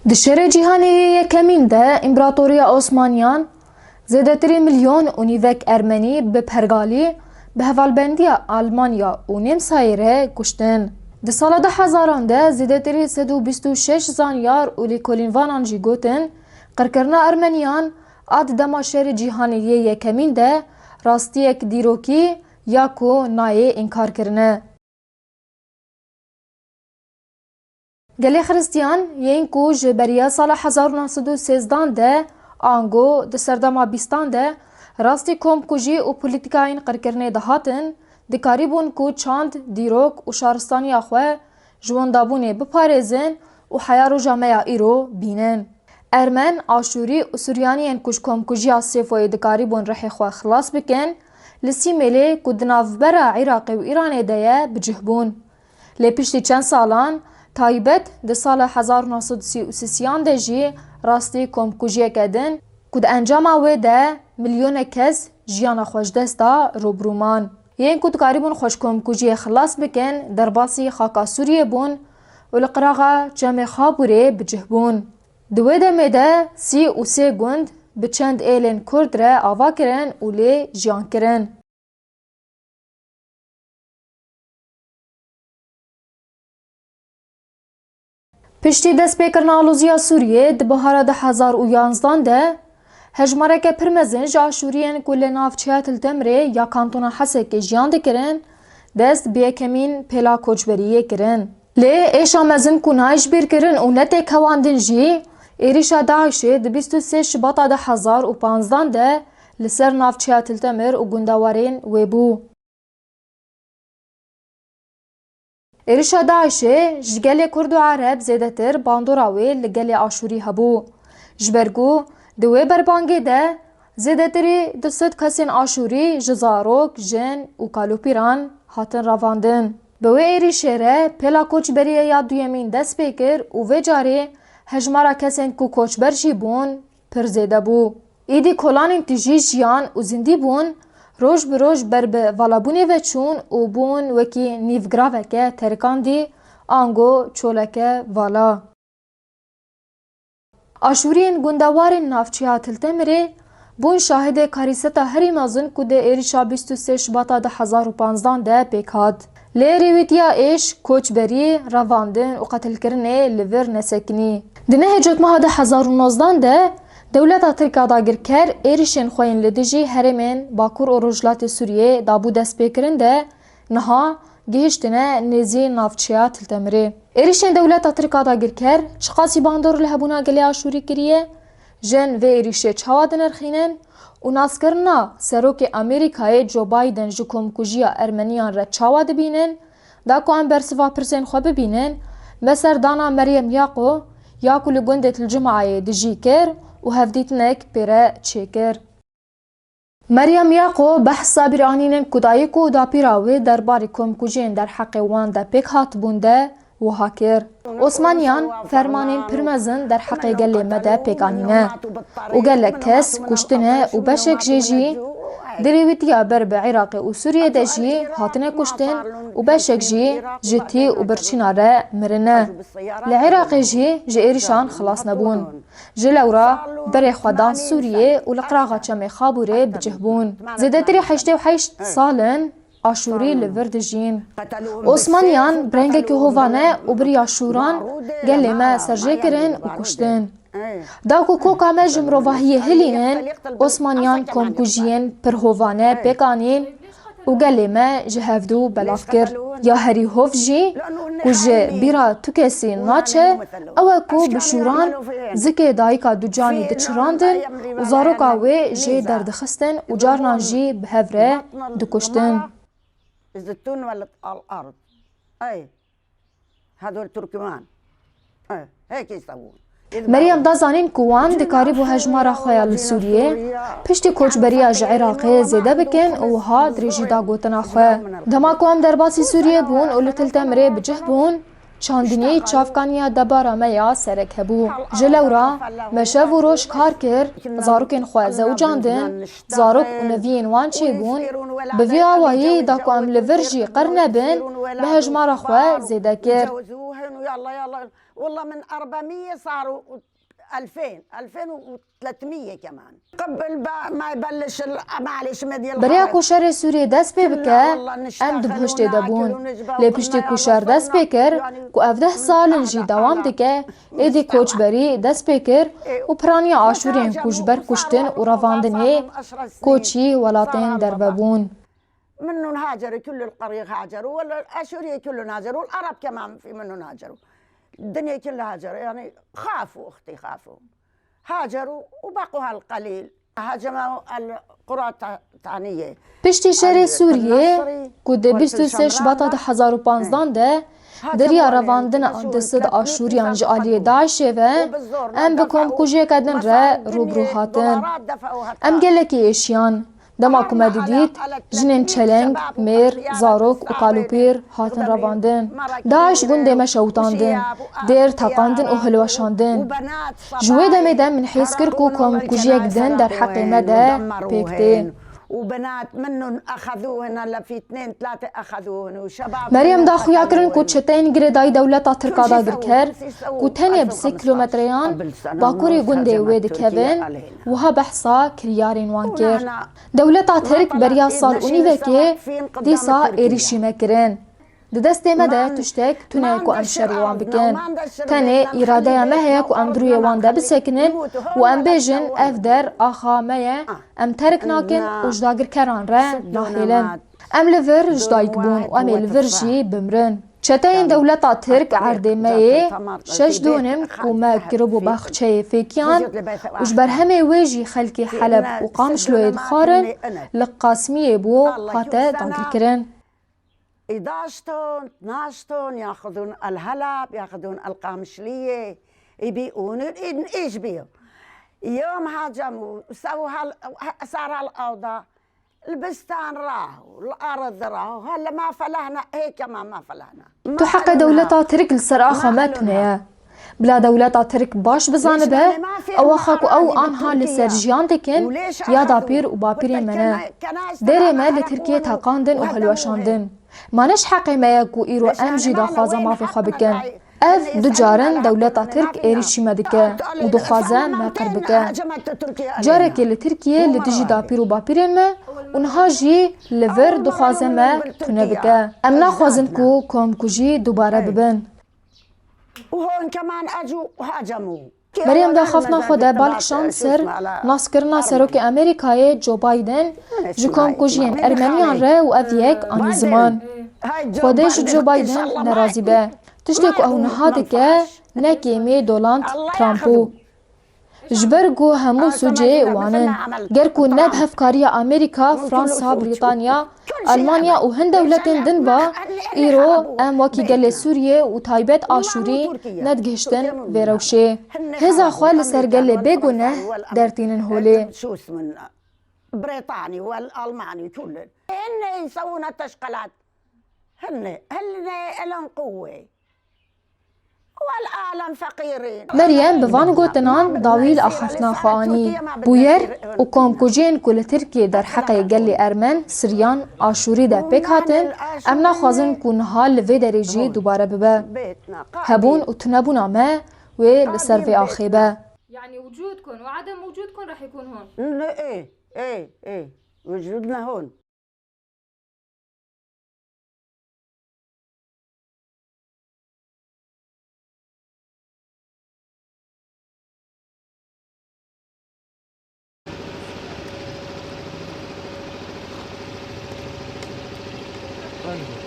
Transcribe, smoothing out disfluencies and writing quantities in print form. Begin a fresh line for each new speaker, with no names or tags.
Di şerê cîhanê yekemîn de İmparatoriya Osmaniyan zêdetirî milyon û nîvek Ermenî bi pergalî bi hevalbendiya Almanya û Nêmsayê re kuştin. Di sala 2000 de zêdetirî 126 zanyar û lêkolînvanan jî gotin qirkirina Ermeniyan a di dema şerê cîhanê yê yekemîn de rastiyek dîrokî ya ku nayê înkarkirine. Gelê Xristiyan yên ku ji beriya sala 1913 de ango di serdema bîstan de rastî komkujî û polîtîkayên qirkirinê dihatin, dikarî bûn ku çand dîrok û şaristaniya xwe ji wendabûnê biparêzin û heya roja me ya îro bînin. Ermen, Aşûrî û Suryaniyên ku ji komkujiya Sêfoyê dikarî bûn rihê xwe xilas bikin, li Sîmelê ku di navbera Iraqê û Îranê de ye bicih bûn. Lê piştî çend salan taybet di sala 1933 de jî rastî komkujiyeke din ku di encama wê de milyonek kes jiyana xwe ji desta robrûman. Yên ku dikarî bûn xwe ji komkujiyê xilas bikin derbasî xaka Sûriyê bûn û li qiraxa Cemê Xaburê bicih bûn. Di wê demê de 33 gund bi çend êlên Kurd re ava kirin û lê jiyan kirin. Piştî destpêkirina alûziya Sûriyê di bihara 2011 de hejmareke pir mezin ji Aşûriyên ku lê navçeya Tiltemirê ya kantona Hesekê jiyan dikirin dest bi yekemîn pêla koçberiyê kirin. Lê êşa mezin ku nayişbîrkirin û netêkhewandin jî êrişa Daişê di 23 Şibata 2015 de li ser navçeya Tiltemir û gundewarên wê bû. Êrişa Daişê ji gelê Kurd û Arab zêdetir bandora wê li gelê Aşûrî hebû. Ji ber ku di wê berbangê de zêdetirî 200 kesên Aşûrî ji zarok, jin û kalopîran hatin ravandin. Bi wê êrişê re pêla koçberiya ya duyemîn dest pê kir û vê carê hejmara kesên ku koçber jî bûn pir zêde bû. Êdî kolanên tijî jiyan û zindî bûn roj bi roj ber bi valabûnê ve çûn û bûn wekî nîvgiraveke terikandî ango çoleke vala. Aşûriyên gundewarên navçeya Tiltemirê bûn şahidê karîseta herî mezin ku di êrişa 23 Şibata 2015 de pêk hat. Lê rêwîtiya êş, koçberî, ravandin û qetilkirinê li vir nesekinî. Di nehê cotmeha 2019 de Dewleta Tirkiya dagirker êrişên xwe yên li dijî herêmên Bakur û Rojhilatê Sûriyê dabû destpêkirin de niha gihîştine nêzî navçeya Tiltemirê. Êrişên Dewleta Tirkiya dagirker çi qasî bandor li hebûna gelê Aşûrî kiriye? Jin vê êrişê çawa dinirxînin û naskirina Serokê Amerîkayê Joe Biden ji komkujiya Ermeniyan re çawa dibînin, da ku em bersiva pirsên xwe bibînin, meser dana Meryem Yaqo ya ku li gundê Tilcimayê dijî kir û hevdîtinek pêre çêkir. Meryem Yaqo behsa bîranînên ku dayîk û dapîra wê derbarê komkujiyên derheqê wan de pêk hatibûn de wiha kir. Osmaniyan fermanên pir mezin derheqê gelê me de pêk anîne û gelek kes kuştine û beşek jê jî di rêwîtiya ber bi Iraqê û Sûriyê de jî hatine kuştin û beşek jî ji tî û birçîna re mirine. Li Iraqê jî ji êrişan xilas nebûn. Ji lewra berê xwe dan Sûriyê û li qiraxa Çemê Xaburê bicih bûn. Zêdetirî 88 salin Aşûrî li vir dijîn. Osmaniyan brengekî hovane û biriya şûran gelê me serjê kirin û kuştin. Da ku koka me ji mirovahiyê hilînin, Osmaniyan komkujiyên pir hovane pêk anîn û gelê me ji hevdû belav kir. Ya herî hov jî ku ji bîra tu kesî naçe, ew e ku bi şûran zikê dayîka ducanî diçirandin û zaroka wê jê derdixistin û carnan jî bi hev re dikuştin. Meryem da zanîn ku wan dikarî bû hejmara xwe ya li Sûriyê piştî koçberiya ji Iraqê zêde bikin û wiha dirêjî da gotina xwe. Dema ku em derbasî Sûriyê bûn û li Tiltemirê bicih bûn, çandiniyê çavkaniya debara me ya serek hebû. Ji lewra me şev û roj kar kir, zarokên xwe zewcandin, zarok û neviyên wan çêbûn, bi vê awayî da ku em li vir jî qir nebin, bi hejmara xwe zêde kir.
ويلا يلا، والله من 400 صاروا 2000 2300 كمان قبل ما يبلش معلش مدي الغرب.
بریا کوشر سوریه دست پی بکه ام دبهشت دبون لپشتی کوشر دست پیکر کو 17 سال جی دوام دکه ایدی کوچبری دست پیکر و پرانی آشورین کوچبر کشتن و رواندنه کوچی ولاتین درببون.
منهم هاجروا، كل القرية هاجروا، والاشوريه كلهم هاجروا، والعرب كمان في منهم هاجروا. الدنيا كلها هاجروا، يعني خافوا اختي، خافوا هاجروا وبقوا هالقليل. هاجموا القرى الثانيه.
پشتی شهر سوریه کود 23 شباط 2015 ده دریا رواندن اندسد آشوریان جالی داعش و ام بکم کجی کدن را روبرو هاتن. ام گلکی ایشیان دما کمدی دید جنین چلنگ، میر، زاروک و قالوپیر هاتن رواندن. داعش گنده مشوتاندن، دیر تاقاندن و هلوشاندن. جوی دمی دم من حیث کر کو کم کجی کدن در حق مده پیکته.
وبنات منهم اخذوهن، الا في 2 3 اخذوهن، وشباب
مريم دا خويا كرن كو تشتين غريداي دولتا تركا دا بركر كو تاني بسي كيلومتريان باكوري غوندي ويد كيفن وها بحصا كريارين وانكر دولتا ترك بريا صال اونيفكي ديسا ايريشي مكرن دست مده تشتك تونه كو ام شروان بكن تاني إرادة ما هي كو ام دروي واندا بسكنن و ام بيجن افدر آخا مايا ام ترك ناكن وجداغر كران را ناحيلن ام لفر جدايك بون و ام لفر جي بمرن شتاين دولتا ترك عرضي مايا شش دونم كو ما كربو باخچه فيكيان وجبر همي ويجي خلقي حلب و قامش لو يدخارن لقاسمية بو خاطة داغر كرن
11 طن 12 طن ياخذون الهلب، ياخذون القامشليه، يبيعون ايش بيو. يوم هاجموا سووا صار هالاوضاع، البستان راحوا، الارض راحوا، هلا ما فلحنا هيك ما فلحنا.
تحقق دولتا ترك السراخه ما تنيا بلا دولتا ترك باش بزانبه او خاكو او انها لسرجيان دكن يا دابير و بابير منا ديري ما لتركيا تاقاندن و هلوشاندن مانش حقي ما يكو إيرو أمجي داخوازا ما في خوابكن اف دو جارن دولتا ترك ايريشي مدكه و دخوازا ما قربكه جاركي لتركيا لدجي دابير و بابير ما ونها جي لفر دخوازا ما تنبكه امنا خوازن كو كوم كوجي دوباره ببن
وهون كمان اجوا هاجموا.
مريم دا خفنا خوده بالکشان سر ناسکرنا سروک امریکای جو بایدن جکام کجین ارمنیان ره و افیک آنی زمان خودش جو بایدن نرازی به تشتک او نهاده که نکیمی دولانت ترامپو جبرگو همو سوجه وانن گرکو نب هفکاری امریکا، فرانسا، بریتانیا، المانیا و هند دولتین دن با ایرو ام وکی گل سوریه و تایبت آشوری ندگشتن ویروشه هزا خوال سرگل بگونه درتینن هوله
بريطاني والالماني كلهم هن يسوون التشقلات، هن لهم قوه والعالم فقيرين.
مريم بفان گوتنان داویل اخفنا خوانی بویر و کامکوجین کل ترکی در حق گلی ارمن سریان آشوری ده پیک هاتن امنا خوازن کن حال لوی درجی دوباره ببه هبون و تنبون آمه و لسر في آخیبه.
يعني وجودكم وعدم وجودكم رح يكون هون.
ايه وجودنا هون.
طيب